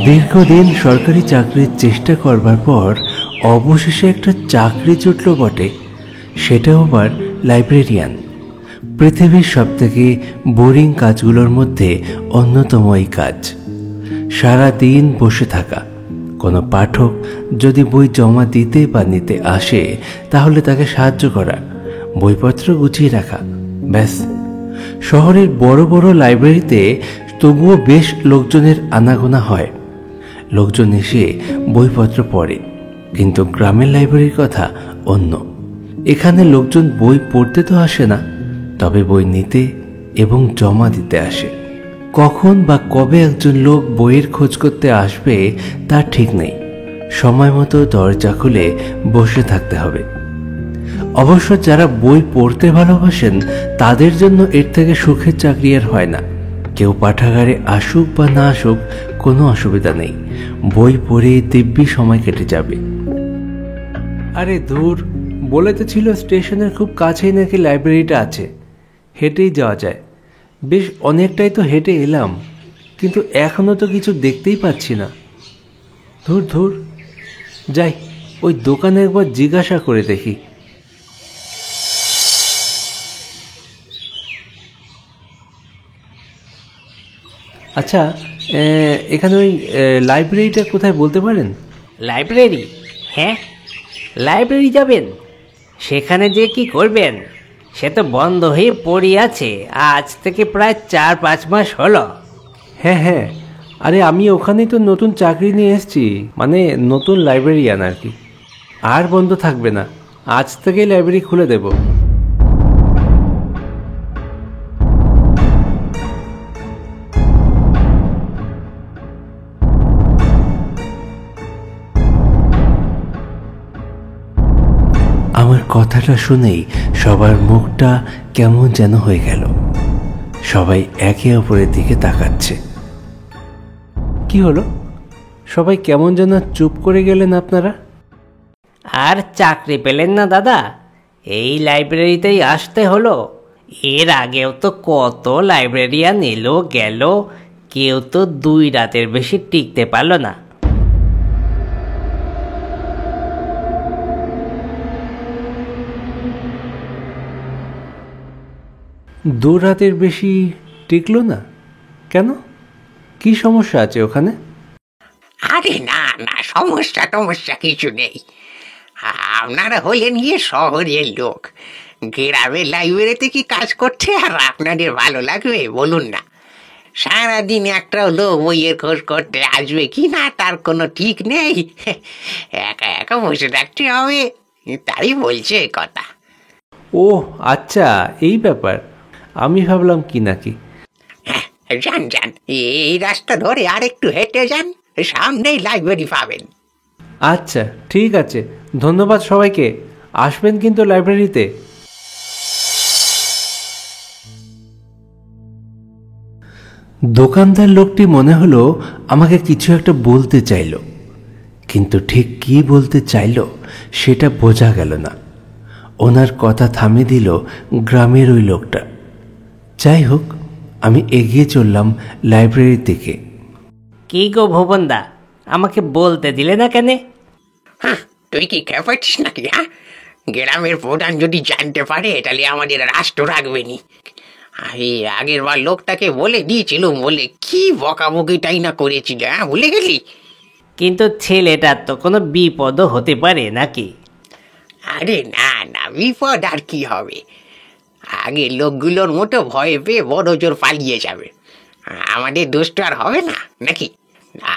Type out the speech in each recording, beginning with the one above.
দীর্ঘদিন সরকারি চাকরির চেষ্টা করবার পর অবশেষে একটা চাকরি জুটল বটে, সেটাও আবার লাইব্রেরিয়ান। পৃথিবীর সবথেকে বোরিং কাজগুলোর মধ্যে অন্যতম এই কাজ। সারা দিন বসে থাকা। কোনো পাঠক যদি বই জমা দিতে বা নিতে আসে তাহলে তাকে সাহায্য করা, বইপত্র গুছিয়ে রাখা, ব্যাস। শহরের বড় বড় লাইব্রেরিতে তবুও বেশ লোকজনের আনাগোনা হয়, লোকজন এসে বইপত্র পড়ে। কিন্তু গ্রামের লাইব্রেরির কথা অন্য। এখানে লোকজন বই পড়তে তো আসে না, তবে বই নিতে এবং জমা দিতে আসে। কখন বা কবে একজন লোক বইয়ের খোঁজ করতে আসবে তার ঠিক নেই। সময় মতো দরজা খুলে বসে থাকতে হবে। অবশ্য যারা বই পড়তে ভালোবাসেন তাদের জন্য এর থেকে সুখের চাকরি আর হয় না। কেউ পাঠাগারে আসুক বা না আসুক কোনো অসুবিধা নেই, বই পড়ে দিব্যি সময় কেটে যাবে। আরে দূর, বলে তো ছিল স্টেশনের খুব কাছেই নাকি লাইব্রেরিটা আছে, হেঁটেই যাওয়া যায়। বেশ অনেকটাই তো হেঁটে এলাম, কিন্তু এখনো তো কিছু দেখতেই পাচ্ছি না। ধুর ধুর, যাই ওই দোকানে একবার জিজ্ঞাসা করে দেখি। আচ্ছা, এখানে ওই লাইব্রেরিটা কোথায় বলতে পারেন? লাইব্রেরি? হ্যাঁ, লাইব্রেরি যাবেন? সেখানে যে কি করবেন? সে তো বন্ধ হয়ে পড়ে আছে আজ থেকে প্রায় 4-5 মাস হলো। হ্যাঁ হ্যাঁ, আরে আমি ওখানেই তো নতুন চাকরি নিয়ে এসেছি, মানে নতুন লাইব্রেরিয়ান আর কি। আর বন্ধ থাকবে না, আজ থেকেই লাইব্রেরি খুলে দেব। আমার কথাটা শুনেই সবার মুখটা কেমন যেন হয়ে গেল। সবাই একে অপরের দিকে তাকাচ্ছে। কি হলো, সবাই কেমন যেন চুপ করে গেলেন আপনারা? আর চাকরি পেলেন না দাদা? এই লাইব্রেরিতেই আসতে হলো? এর আগেও তো কত লাইব্রেরিয়ান এলো গেল, কেউ তো 2 রাতের বেশি টিকতে পারল না। দু রাতের বেশি টিকলো না কেন? কি সমস্যা আছে ওখানে? আরে না না, সমস্যা কিছু নেই। আপনারা হলেন গিয়ে শহরের লোক, গ্রামের লাইব্রেরিতে কি কাজ করতে আর আপনাদের ভালো লাগবে বলুন না? সারাদিন একটা লোক বইয়ের খোঁজ করতে আসবে কি না তার কোনো ঠিক নেই। একা একা বসে থাকতে হবে, তাই বলছে কথা। ও আচ্ছা, এই ব্যাপার। আমি ভাবলাম কি নাকি। হ্যাঁ, যান যান, এই রাস্তা ধরে আর একটু হেঁটে যান, সামনেই লাইব্রেরি পাবেন। আচ্ছা ঠিক আছে, ধন্যবাদ সবাইকে। আসবেন কিন্তু লাইব্রেরিতে। দোকানদার লোকটি মনে হলো আমাকে কিছু একটা বলতে চাইল, কিন্তু ঠিক কি বলতে চাইল সেটা বোঝা গেল না। ওনার কথা থামিয়ে দিল গ্রামের ওই লোকটা। যাই হোক, আমি এগিয়ে চললাম লাইব্রেরির দিকে। কি গো ভুবনদা, আমাকে বলতে দিলে না কেন? হ্যাঁ, তুই কি খেপাচ্ছিস নাকি? হ্যাঁ, গ্রামের প্রধান যদি জানতে পারে তাহলে আমাদের রাষ্ট্র রাখবেনি। আরে আগের বার লোকটাকে বলে দিয়েছিল, বলে কি বকাবকিটাই না করেছিল। হ্যাঁ, ভুলে গেলি? কিন্তু ছেলেটার তো কোনো বিপদও হতে পারে নাকি? আরে না না, বিপদ আর কি হবে? আগের লোকগুলোর মতো ভয় পেয়ে বড় জোর পালিয়ে যাবে। আমাদের দোষ তো আর হবে না নাকি?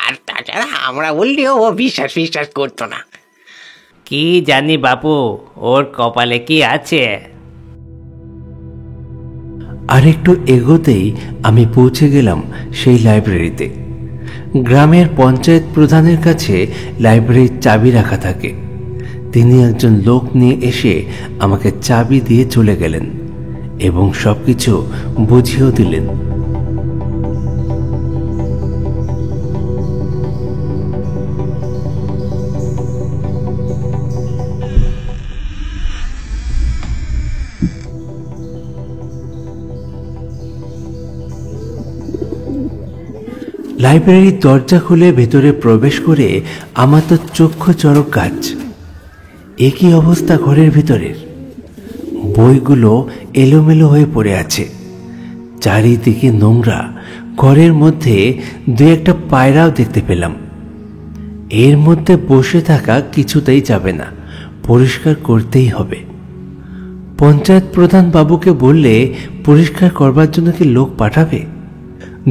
আর তাছাড়া আমরা বললেও ও বিশ্বাস করতো না। কি জানি বাপু, ওর কপালে কি আছে। আর একটু এগোতেই আমি পৌঁছে গেলাম সেই লাইব্রেরিতে। গ্রামের পঞ্চায়েত প্রধানের কাছে লাইব্রেরির চাবি রাখা থাকে। তিনি একজন লোক নিয়ে এসে আমাকে চাবি দিয়ে চলে গেলেন এবং সবকিছু বুঝিয়েও দিলেন। লাইব্রেরির দরজা খুলে ভেতরে প্রবেশ করে আমার তো চক্ষু চড়ক গাছ। একই অবস্থা ঘরের ভিতরের। বইগুলো এলোমেলো হয়ে পড়ে আছে, চারিদিকে নোংরা। ঘরের মধ্যে দু একটা পায়রাও দেখতে পেলাম। এর মধ্যে বসে থাকা কিছুতেই যাবে না, পরিষ্কার করতেই হবে। পঞ্চায়েত প্রধান বাবুকে বললে পরিষ্কার করবার জন্য কি লোক পাঠাবে?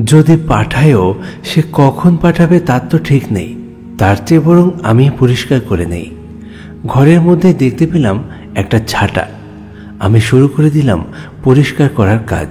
যদি পাঠায়ও সে কখন পাঠাবে তার তো ঠিক নেই। তার চেয়ে বরং আমি পরিষ্কার করে নেই। ঘরের মধ্যে দেখতে পেলাম একটা ঝাঁটা। আমি শুরু করে দিলাম পরিষ্কার করার কাজ।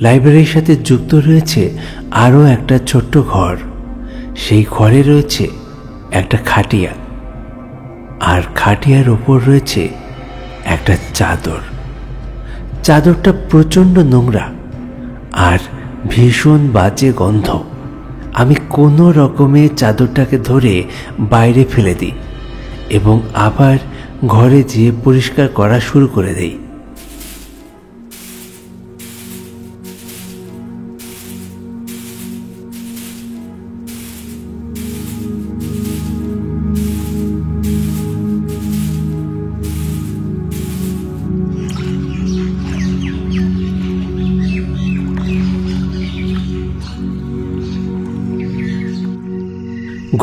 লাইব্রেরির সাথে যুক্ত রয়েছে আরও একটা ছোট্ট ঘর। সেই ঘরে রয়েছে একটা খাটিয়া, আর খাটিয়ার ওপর রয়েছে একটা চাদর। চাদরটা প্রচণ্ড নোংরা আর ভীষণ বাজে গন্ধ। আমি কোনো রকমে চাদরটাকে ধরে বাইরে ফেলে দিই এবং আবার ঘরে যেয়ে পরিষ্কার করা শুরু করে দিই।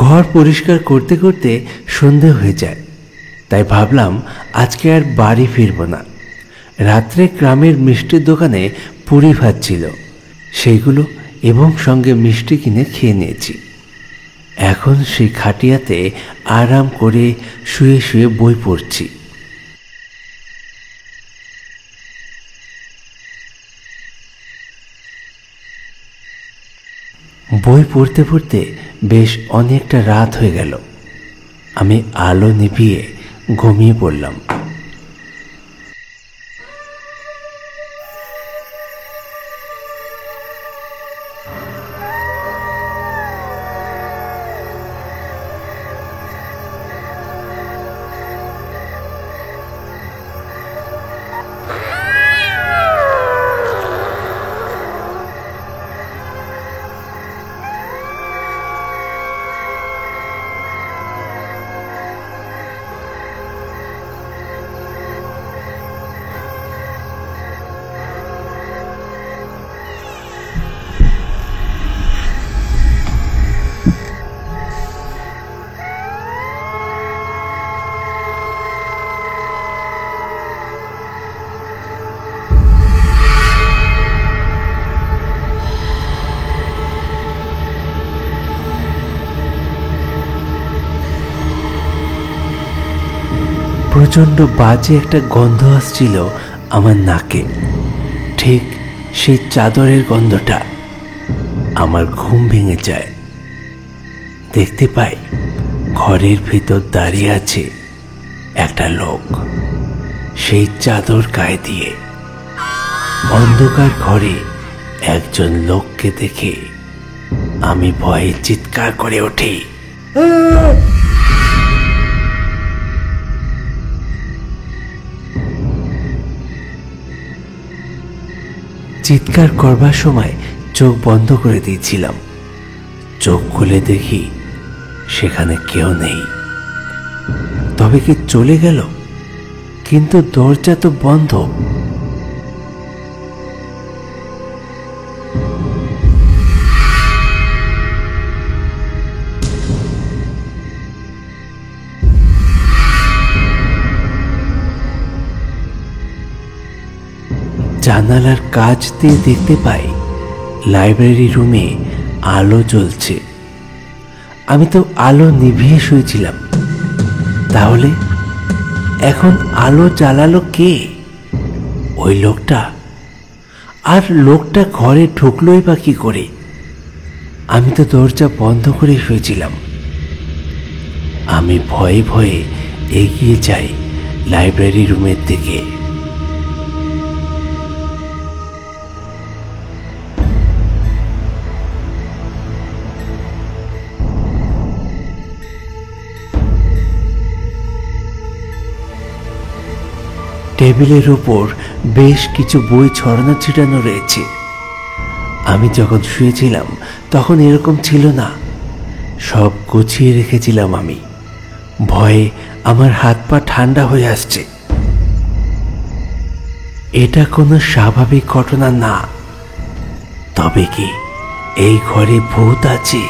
ঘর পরিষ্কার করতে করতে সন্ধে হয়ে যায়, তাই ভাবলাম আজকে আর বাড়ি ফিরব না। রাত্রে গ্রামের মিষ্টির দোকানে পুরি ভাত ছিল, সেইগুলো এবং সঙ্গে মিষ্টি কিনে খেয়ে নিয়েছি। এখন সেই খাটিয়াতে আরাম করে শুয়ে শুয়ে বই পড়ছি। বই পড়তে পড়তে বেশ অনেকটা রাত হয়ে গেল। আমি আলো নিভিয়ে ঘুমিয়ে পড়লাম। প্রচণ্ড বাজে একটা গন্ধ আসছিল আমার নাকে, ঠিক সেই চাদরের গন্ধটা। আমার ঘুম ভেঙে যায়। দেখতে পাই ঘরের ভিতর দাঁড়িয়ে আছে একটা লোক, সেই চাদর গায়ে দিয়ে। অন্ধকার ঘরে একজন লোককে দেখে আমি ভয়ে চিৎকার করে উঠি। চিৎকার করবার সময় চোখ বন্ধ করে দিয়েছিলাম। চোখ খুলে দেখি সেখানে কেউ নেই। তবে কি চলে গেল? কিন্তু দরজা তো বন্ধ। জানালার কাচ দিয়ে দেখতে পাই লাইব্রেরি রুমে আলো জ্বলছে। আমি তো আলো নিভিয়ে শুয়েছিলাম, তাহলে এখন আলো জ্বালালো কে? ওই লোকটা। আর লোকটা ঘরে ঢুকলোই বা কি করে? আমি তো দরজা বন্ধ করে শুয়েছিলাম। আমি ভয়ে ভয়ে এগিয়ে যাই লাইব্রেরি রুমের দিকে। টেবিলের উপর বেশ কিছু বই ছড়ানো ছিটানো রয়েছে। আমি যখন শুয়েছিলাম তখন এরকম ছিল না, সব গুছিয়ে রেখেছিলাম আমি। ভয়ে আমার হাত পা ঠান্ডা হয়ে আসছে। এটা কোনো স্বাভাবিক ঘটনা না। তবে কি এই ঘরে ভূত আছে?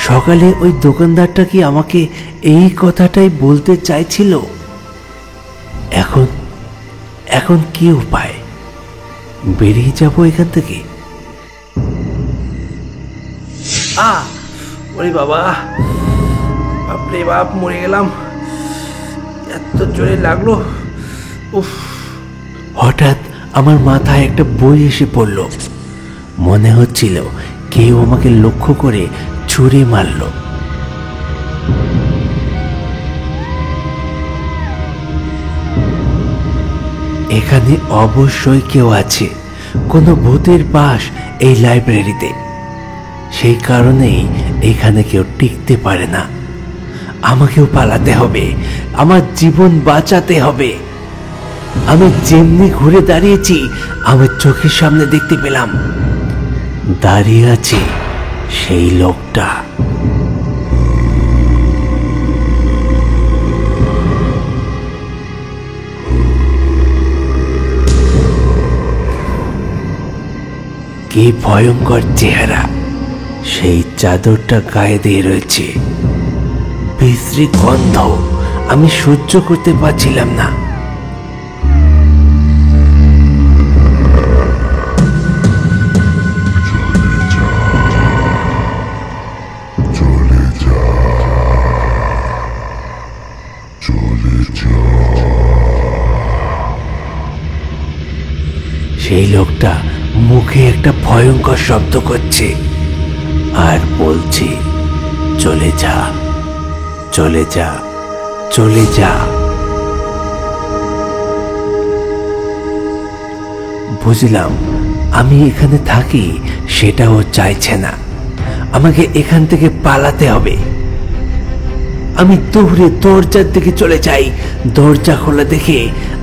সকালে ওই দোকানদারটা কি আমাকে এই কথাটাই বলতে চাইছিল? এখন এখন কি উপায়? বেরিয়ে যাব এখান থেকে? ওরে বাবা, বাপরে বাপ, মরে গেলাম, এত জোরে লাগলো। উফ! হঠাৎ আমার মাথায় একটা বই এসে পড়ল। মনে হচ্ছিল কেউ আমাকে লক্ষ্য করে ছুরি মারল। এখানে অবশ্যই কেউ আছে, কোনো ভূতের বাস এই লাইব্রেরিতে। সেই কারণেই এখানে কেউ টিকতে পারে না। আমাকেও পালাতে হবে, আমার জীবন বাঁচাতে হবে। আমি যেমনি ঘুরে দাঁড়িয়েছি, আমার চোখের সামনে দেখতে পেলাম দাঁড়িয়ে আছে সেই লোকটা। কি ভয়ঙ্কর চেহারা! সেই চাদরটা গায়ে দিয়ে রয়েছে, বিশ্রী গন্ধ আমি সহ্য করতে পারছিলাম না। সেই লোকটা মুখে একটা ভয়ঙ্কর শব্দ করছে আর বলছে, চলে যা, চলে যা, চলে যা। বুঝলাম আমি এখানে থাকি সেটাও চাইছে না। আমাকে এখান থেকে পালাতে হবে। আমি দৌড়ে দরজার দিকে চলে যাই। দরজা খোলা দেখে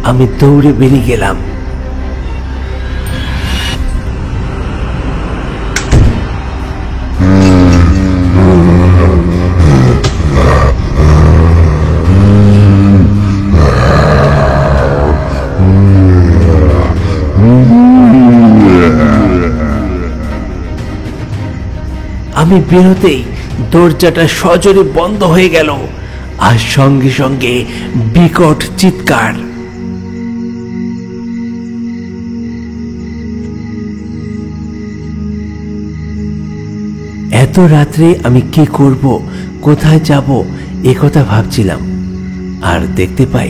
আমি দৌড়ে বেরিয়ে গেলাম। আমি বেরোতেই দরজাটা সজোরে বন্ধ হয়ে গেল, আর সঙ্গে সঙ্গে বিকট চিৎকার। এত রাত্রে আমি কি করব, কোথায় যাব, একথা ভাবছিলাম। আর দেখতে পাই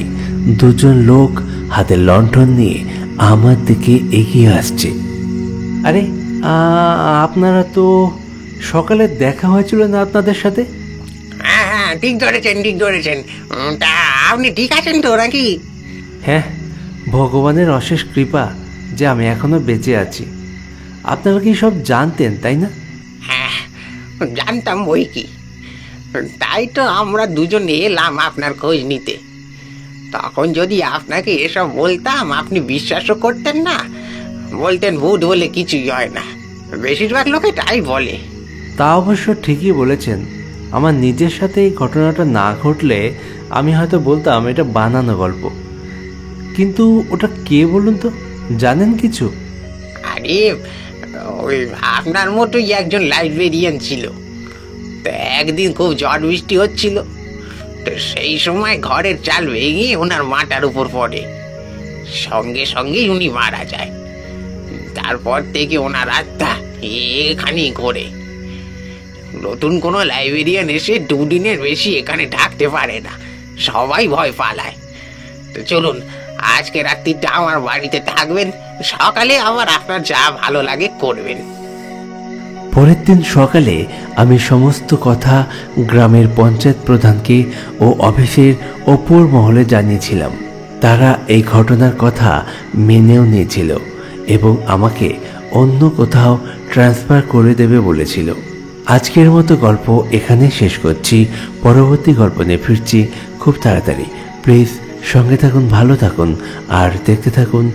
দুজন লোক হাতে লণ্ঠন নিয়ে আমার দিকে এগিয়ে আসছে। আরে আপনারা তো সকালে দেখা হয়েছিল না আপনাদের সাথে? হ্যাঁ হ্যাঁ, ঠিক ধরেছেন, ঠিক ধরেছেন। তা আপনি ঠিক আছেন তো নাকি? হ্যাঁ, ভগবানের অশেষ কৃপা যে আমি এখনো বেঁচে আছি। আপনারা কি সব জানতেন, তাই না? হ্যাঁ, জানতাম বই কি। তাই তো আমরা দুজন এলাম আপনার খোঁজ নিতে। তখন যদি আপনাকে এসব বলতাম আপনি বিশ্বাসও করতেন না, বলতেন ভূত বলে কিছুই হয় না। বেশিরভাগ লোকে তাই বলে। তা অবশ্য ঠিকই বলেছেন। আমার নিজের সাথে এই ঘটনাটা না ঘটলে আমি হয়তো বলতাম এটা বানানো গল্প। কিন্তু ওটা কে বলুন তো, জানেন কিছু? আরে ওই আপনার মতোই একজন লাইব্রেরিয়ান ছিল। তো একদিন খুব ঝড় বৃষ্টি হচ্ছিল, তো সেই সময় ঘরের চাল ভেঙে ওনার মাথার উপর পড়ে। সঙ্গে সঙ্গেই উনি মারা যায়। তারপর থেকে ওনার আত্মা এখানেই ঘোরে। নতুন কোনো লাইব্রেরিয়ান এসে 2 দিনের বেশি এখানে থাকতে পারে না, সবাই ভয় পালায়। তো চলুন, আজকে রাত্রিটা আমার বাড়িতে থাকবেন, সকালে আবার আপনার যা ভালো লাগে করবেন। পরের দিন সকালে আমি সমস্ত কথা গ্রামের পঞ্চায়েত প্রধানকে ও অফিসের অপর মহলে জানিয়েছিলাম। তারা এই ঘটনার কথা মেনেও নিয়েছিল এবং আমাকে অন্য কোথাও ট্রান্সফার করে দেবে বলেছিল। আজকের মতো গল্প এখানে শেষ করছি। পরবর্তী গল্প নিয়ে ফিরছি খুব তাড়াতাড়ি। প্লিজ সঙ্গে থাকুন, ভালো থাকুন আর দেখতে থাকুন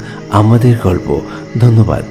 আমাদের গল্প। ধন্যবাদ।